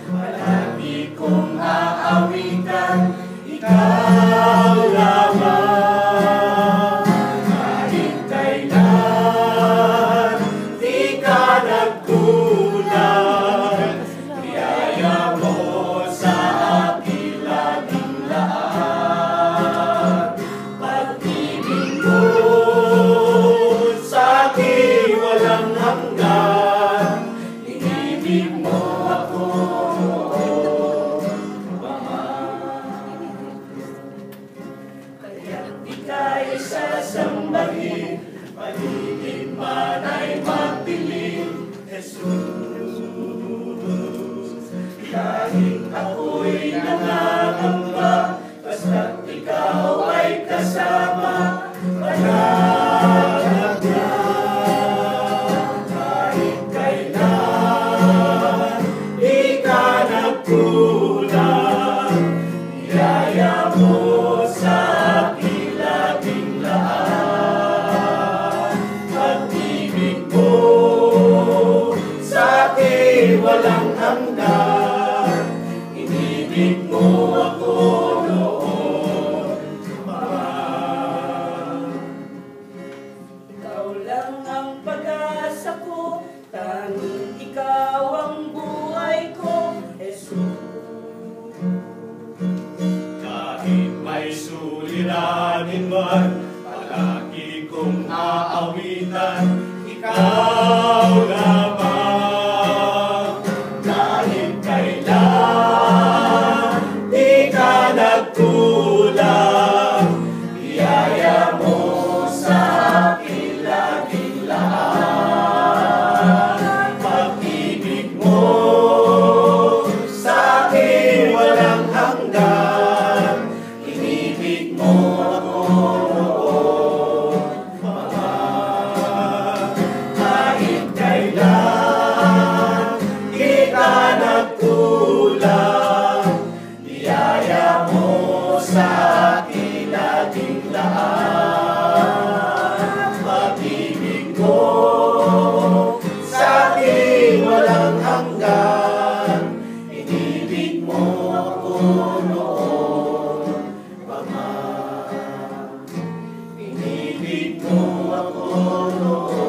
palagi kong aawitan, ikaw lamang. Kahit kailan, di ka nagkulang, biyaya mo sa aking laging lahat. Pag-ibig mo sa aking walang hanggan, inibig mo ako noon pa man. Kaya't ika'y sasambahin, paligid man ay magdilim, Jesus. Kahit ako'y nangangamba, basta't ikaw ay kasama, panatag na. Kahit kailan, di ka nagkulang, biyaya mo sa aking laging lahat. Pag-ibig mo sa akin walang hanggan, inibig mo ako noon pa man. Ikaw lang ang pag-asa ko, tanging ikaw ang buhay ko, Jesus. Kahit may suliranin man, palagi kong aawitan, ikaw lamang. Kahit kailan, di ka nagkulang, biyaya mo sa aking laging lahat. Pag-ibig mo sa akin walang hanggan, inibig mo ako noon pa man. Kahit kailan, di ka nagkulang, biyaya mo sa akin laging lahat. Pag-ibig mo sa akin walang hanggan, inibig mo ako noon pa man. Inibig mo ako noon